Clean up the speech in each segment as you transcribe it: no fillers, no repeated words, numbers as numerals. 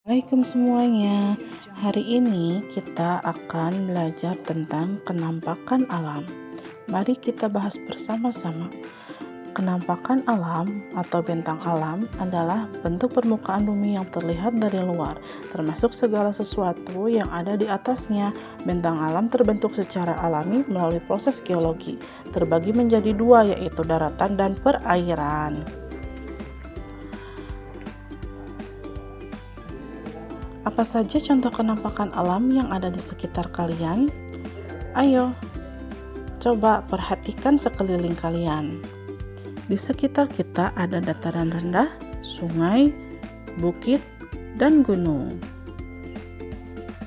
Assalamualaikum semuanya. Hari ini kita akan belajar tentang kenampakan alam. Mari kita bahas bersama-sama. Kenampakan alam atau bentang alam adalah bentuk permukaan bumi yang terlihat dari luar, termasuk segala sesuatu yang ada di atasnya. Bentang alam terbentuk secara alami melalui proses geologi, terbagi menjadi dua, yaitu daratan dan perairan. Apa saja contoh kenampakan alam yang ada di sekitar kalian? Ayo, coba perhatikan sekeliling kalian. Di sekitar kita ada dataran rendah, sungai, bukit, dan gunung.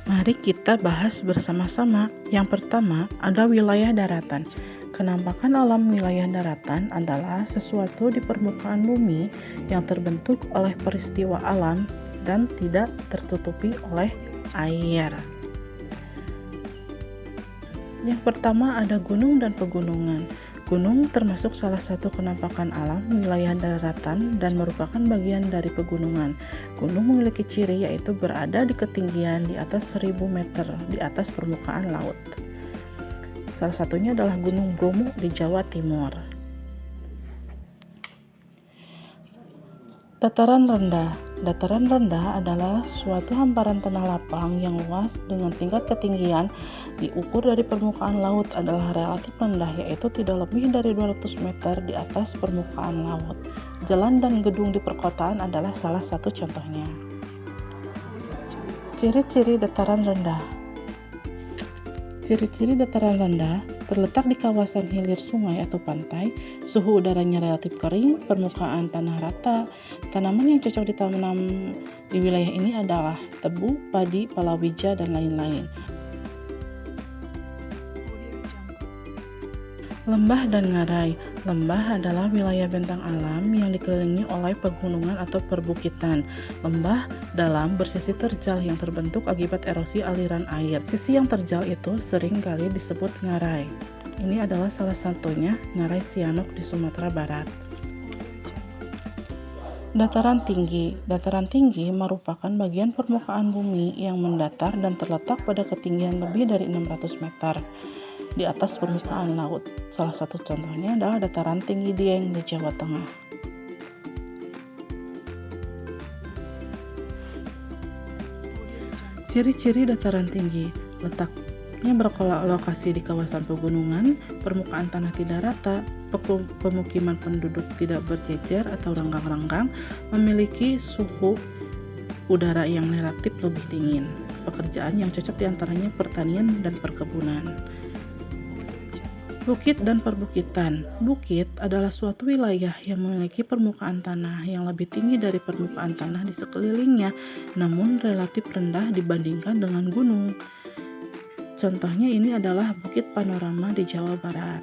Mari kita bahas bersama-sama. Yang pertama, ada wilayah daratan. Kenampakan alam wilayah daratan adalah sesuatu di permukaan bumi yang terbentuk oleh peristiwa alam dan tidak tertutupi oleh air. Yang pertama ada gunung dan pegunungan. Gunung termasuk salah satu kenampakan alam wilayah daratan dan merupakan bagian dari pegunungan. Gunung memiliki ciri yaitu berada di ketinggian di atas 1000 meter di atas permukaan laut. Salah satunya adalah Gunung Bromo di Jawa Timur. Dataran rendah. Dataran rendah adalah suatu hamparan tanah lapang yang luas dengan tingkat ketinggian diukur dari permukaan laut adalah relatif rendah, yaitu tidak lebih dari 200 meter di atas permukaan laut. Jalan dan gedung di perkotaan adalah salah satu contohnya. Ciri-ciri dataran rendah. Ciri-ciri dataran rendah terletak di kawasan hilir sungai atau pantai, suhu udaranya relatif kering, permukaan tanah rata. Tanaman yang cocok ditanam di wilayah ini adalah tebu, padi, palawija, dan lain-lain. Lembah dan ngarai. Lembah adalah wilayah bentang alam yang dikelilingi oleh pegunungan atau perbukitan. Lembah dalam bersisi terjal yang terbentuk akibat erosi aliran air. Sisi yang terjal itu sering kali disebut ngarai. Ini adalah salah satunya Ngarai Sianok di Sumatera Barat. Dataran tinggi. Dataran tinggi merupakan bagian permukaan bumi yang mendatar dan terletak pada ketinggian lebih dari 600 meter di atas permukaan laut. Salah satu contohnya adalah dataran tinggi Dieng di Jawa Tengah. Ciri-ciri dataran tinggi. Letaknya berlokasi di kawasan pegunungan, permukaan tanah tidak rata, pemukiman penduduk tidak berjejer atau renggang-renggang, memiliki suhu udara yang relatif lebih dingin. Pekerjaan yang cocok diantaranya pertanian dan perkebunan. Bukit dan perbukitan. Bukit adalah suatu wilayah yang memiliki permukaan tanah yang lebih tinggi dari permukaan tanah di sekelilingnya, namun relatif rendah dibandingkan dengan gunung. Contohnya ini adalah Bukit Panorama di Jawa Barat.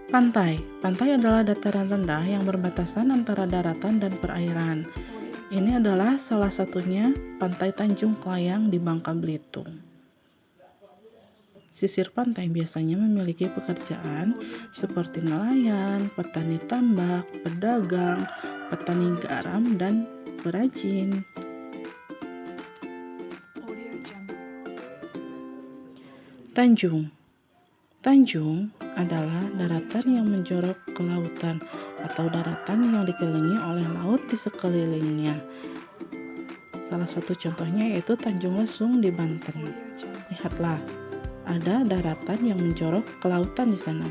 Pantai. Pantai adalah dataran rendah yang berbatasan antara daratan dan perairan. Ini adalah salah satunya Pantai Tanjung Klayang di Bangka Belitung. Sisir pantai biasanya memiliki pekerjaan seperti nelayan, petani tambak, pedagang, petani garam, dan perajin. Tanjung. Tanjung adalah daratan yang menjorok ke lautan atau daratan yang dikelilingi oleh laut di sekelilingnya. Salah satu contohnya yaitu Tanjung Lesung di Banten. Lihatlah, ada daratan yang menjorok ke lautan di sana.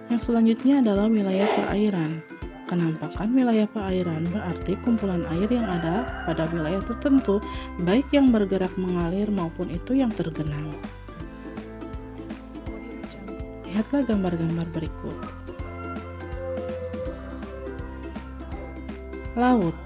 Yang selanjutnya adalah wilayah perairan. Kenampakan wilayah perairan berarti kumpulan air yang ada pada wilayah tertentu, baik yang bergerak mengalir maupun itu yang tergenang. Lihatlah gambar-gambar berikut. Laut.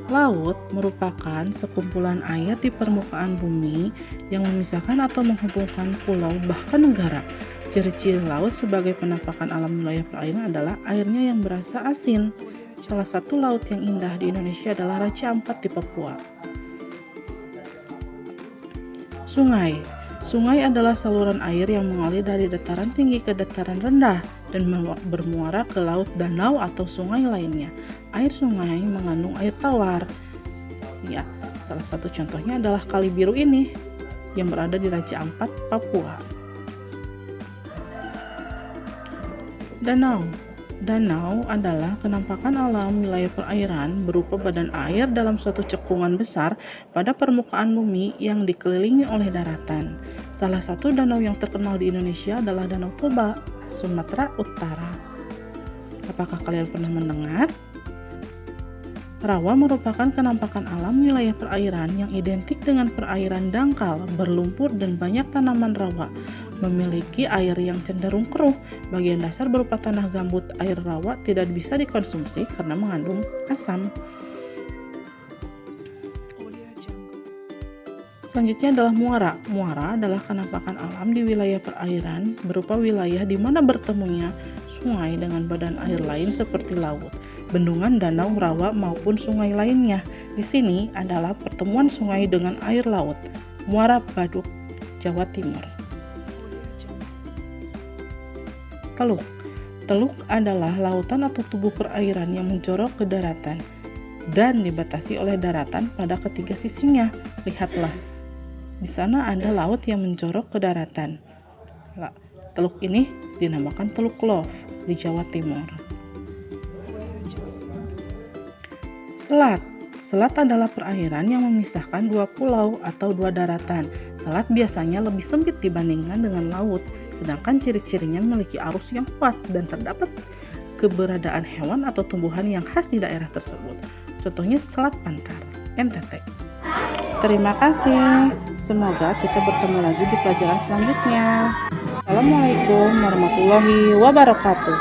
Laut merupakan sekumpulan air di permukaan bumi yang memisahkan atau menghubungkan pulau bahkan negara. Ciri-ciri laut sebagai penampakan alam wilayah perairan adalah airnya yang berasa asin. Salah satu laut yang indah di Indonesia adalah Raja Ampat di Papua. Sungai. Sungai adalah saluran air yang mengalir dari dataran tinggi ke dataran rendah. dan bermuara ke laut, danau, atau sungai lainnya. Air sungai mengandung air tawar. Ya, salah satu contohnya adalah Kali Biru ini yang berada di Raja Ampat, Papua. Danau. Danau adalah penampakan alam wilayah perairan berupa badan air dalam suatu cekungan besar pada permukaan bumi yang dikelilingi oleh daratan. Salah satu danau yang terkenal di Indonesia adalah Danau Toba, Sumatera Utara. Apakah kalian pernah mendengar? Rawa merupakan penampakan alam wilayah perairan yang identik dengan perairan dangkal, berlumpur, dan banyak tanaman rawa. Memiliki air yang cenderung keruh. Bagian dasar berupa tanah gambut. Air rawa tidak bisa dikonsumsi karena mengandung asam. Selanjutnya adalah muara. Muara adalah penampakan alam di wilayah perairan berupa wilayah di mana bertemunya sungai dengan badan air lain seperti laut, bendungan, danau, rawa, maupun sungai lainnya. Di sini adalah pertemuan sungai dengan air laut. Muara Baduk, Jawa Timur. Teluk. Teluk adalah lautan atau tubuh perairan yang menjorok ke daratan dan dibatasi oleh daratan pada ketiga sisinya. Lihatlah, di sana ada laut yang menjorok ke daratan. Teluk ini dinamakan Teluk Love di Jawa Timur. Selat. Selat adalah perairan yang memisahkan dua pulau atau dua daratan. Selat biasanya lebih sempit dibandingkan dengan laut, sedangkan ciri-cirinya memiliki arus yang kuat dan terdapat keberadaan hewan atau tumbuhan yang khas di daerah tersebut. Contohnya Selat Pantar, NTT. Terima kasih. Semoga kita bertemu lagi di pelajaran selanjutnya. Assalamualaikum warahmatullahi wabarakatuh.